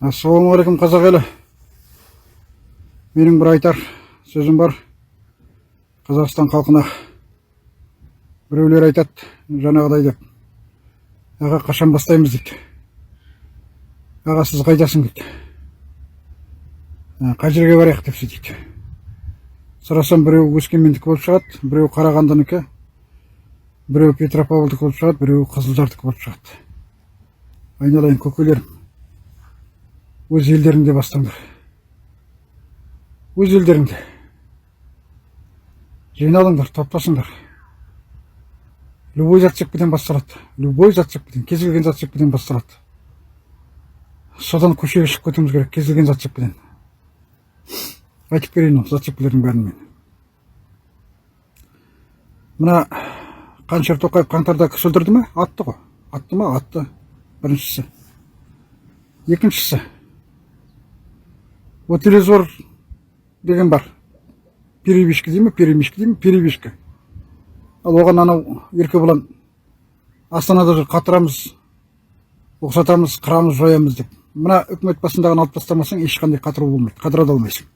Ассалаумағалейкум қазақ елі. Менің бір айтар сөзім бар Қазақстан халқына. Біреулер айтады, жаңағыдай деп. Аға, қашан бастаймыз дейді. Аға, сіз қайдасың дейді. Қай жерге барайық деп дейді. Сұрасам, біреу Өскемендікі болып шығады, біреу Қарағандынікі, біреу Петропавлдікі болып шығады, біреу Қызылжардікі болып шығады. Айналайын көкелерім, өз елдеріңде бастаңдар. Өз елдеріңде жиналыңдар, топтасыңдар. Любой зат шекпеден басталады. Любой зат шекпеден, кез келген зат шекпеден басталады. Содан көшеге шығып кетуіміз керек, кез келген зат шекпеден. Айтып берейін ол зат шекпелердің бәрін мен. Мына Қаншер Тоқаев қаңтарда кісі өлтірді ме? Атты ғой. Атты ма? Атты. Біріншісі. Екіншісі. Телевизор деген бар. Перебежка деймі? Перебежка. Ал оған анау еркебұлан Астанада жүр, қатырамыз, ұқсатамыз, қырамыз, жоямыз деп. Мына үкімет басындағын алып тастамасаң, ешқандай қатыру болмайды. Қатыра да алмайсың.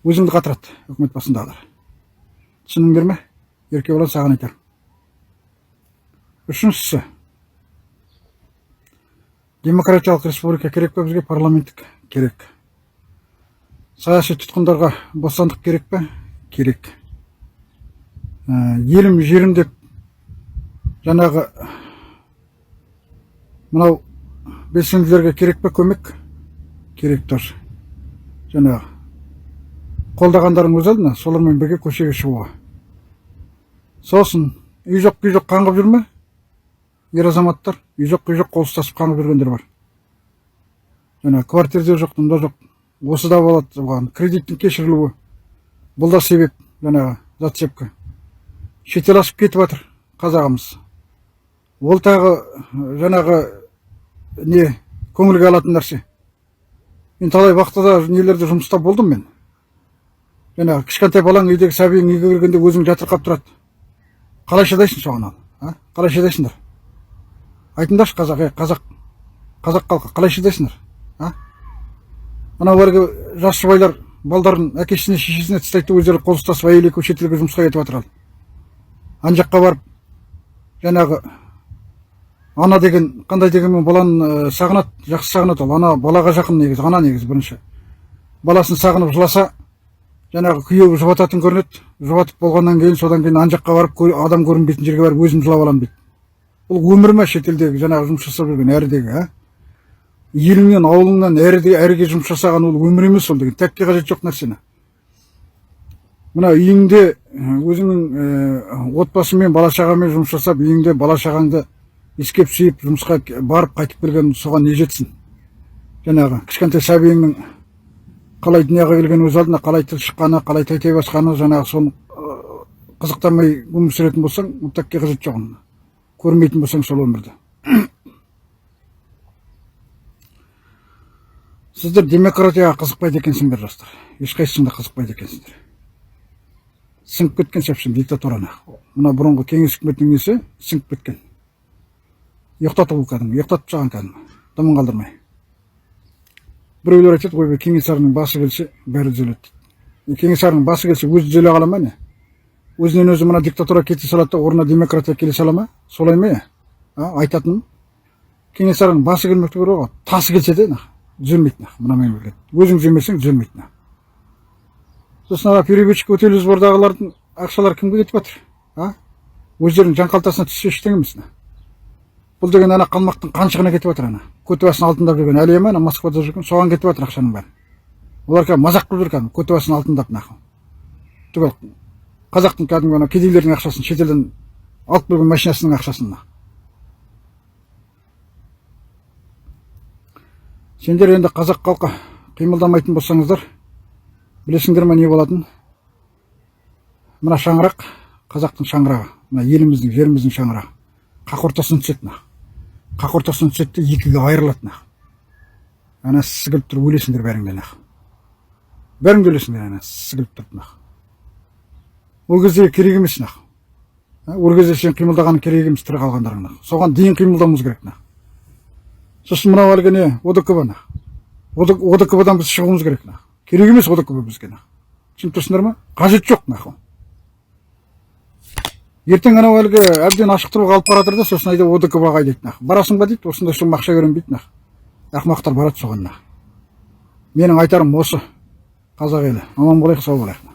Өзіңді қатырады үкімет басындағылар. Түсініңдер ме? Еркебұлан саған айтар. Үшіншісі. Демократиялық республика керек пе бізге? Парламенттік керек. Саяси тұтқындарға бостандық керек пе? Керек. Елім, жерім деп жаңағы мынау белсенділерге керек пе көмек? Керек тоже. Жаңағы қолдағандарың өз алдына солармен бірге көшеге шығуға. Сосын үй жоқ қаңғып жүр ме? Ер азаматтар үй жоқ қол ұстасып қаңғып жүргендер бар. Жаңағы квартирде жоқ, мұнда жоқ. Осы да болады оған. Кредиттің кешірілуі. Бұл да себеп, жаңағы зат-шепкі. Шетел асып кетіп жатыр қазағымыз. Ол тағы жаңағы не көңілге алатын нәрсе. Мен талай вақтада нелерде жұмыста болдым мен. Жаңағы кішкентай балаң үйдегі сәбиің үйге кіргенде өзің жатырқап тұрады. Қалай шыдайсың соған ал? Қалай шыдайсыңдар? Айтыңдаршы қазақ халқы қалай шыдайсыңдар? Мына әлгі жас жұбайлар балдарын әкесіне, шешесіне тастайды, өздері қол ұстасып әйел екеуі шетелге жұмысқа кетіп жатыр. Ана жаққа барып, жаңағы ана деген қандай дегенмен баланы сағынады, жақсы сағынады ол. Ана балаға жақын негізі, ана негізі бірінші. Баласын сағынып жыласа, жаңағы күйеуі жұбататын көрінеді. Жұбатып болғаннан кейін, содан кейін ана жаққа барып, адам көрінбейтін жерге барып өзім жылап аламын дейді. Бұл өмір ме шетелдегі жаңағы жұмыс жасап жүрген әрідегі, еліңнен, ауылыңнан әріге жұмыс жасаған ол өмір емес ол деген. Тәкке қажет жоқ нәрсені. Мына үйіңде өзіңнің отбасымен, бала-шағамен жұмыс жасап, үйіңде бала-шағаңды ескеп сүйіп, жұмысқа барып қайтып келген соған не жетсін? Жаңағы кішкентай сәбиіңнің қалай дүнияға келген өз алдына, қалай тіл шыққаны, қалай тәй басқаны, жаңағы соны қызықтамай өмір сүретін болсаң, тәкке қажет жоқ. Көрмейтін болсаң сол өмірді. Сіздер демократияға қызықпайды екенсіңдер, жастар. Ешқайсысында қызықпайды екенсіңдер. Сіңіп кеткен сәпсің диктатураны. Мына бұрынғы кеңес үкіметінің несі сіңіп кеткен. Ұйықтатып кәдімгі, ұйықтатып тастаған кәдімгі. Дымын қалдырмай. Біреулер айтады, ой, Кенесарының басы келсе, бәрі түзеледі. Кенесарының басы келсе, өзі түзеле қала ма не? Өзінен өзі мына диктатура кете салады, орнына демократия келе сала ма? Солай ма? Айтатыным. Кенесарының басы келмекті көріп ғой, тасы келсе де, түзелмейтін. Мына мемлекет. Өзің түзелмесең түзелмейтін. Сосын перебежка телевизордағылардың ақшалар кімге кетіп жатыр? Өздерінің жан қалтасына түссе ештеңе емес. Бұл деген ана қалмақтың қаншығына кетіп жатыр ана. Көтібасын алтындап жүрген әлия ма, Москвада жүрген, соған кетіп жатыр ақшаның бәрі. Олар мазақ қылып жүр кәдімгі, көтібасын алтындап нақыл. Түгел қазақтың кәдімгі ана кедейлердің ақшасын, шетелден алып келген машинасының ақшасын. Сендер енді қазақ халқы қимылдамайтын болсаңыздар, білесіңдер ме не болатын? Мына шаңырақ, қазақтың шаңырағы, мына еліміздің, жеріміздің шаңырағы. Қақ ортасына түседі. Қақ ортасына түседі де екіге айырылады. Ана сігіліп тұрып өлесіңдер бәріңден. Бәріңді өлесіңдер, ана сігіліп тұрып. Ол кезде керек емес. Ол кезде сен қимылдағаны керек емес тірі қалғандарың. Соған дейін қимылдауымыз керек. Сосын мынау әлгі не, ОДКБ. ОДКБ-дан біз шығуымыз керек. Керек емес ОДКБ бізге. Түсініп тұрсыңдар ма? Қажет жоқ. Ертең анау әлгі әбден ашықтыруға алып баратыр да, сосын айда ОДКБ-ға дейді. Барасың ба дейді, осындай сом ақша берем дейді. Ақымақтар барады соған. Менің айтарым осы. Қазақ елі аман болайық, сау болайық.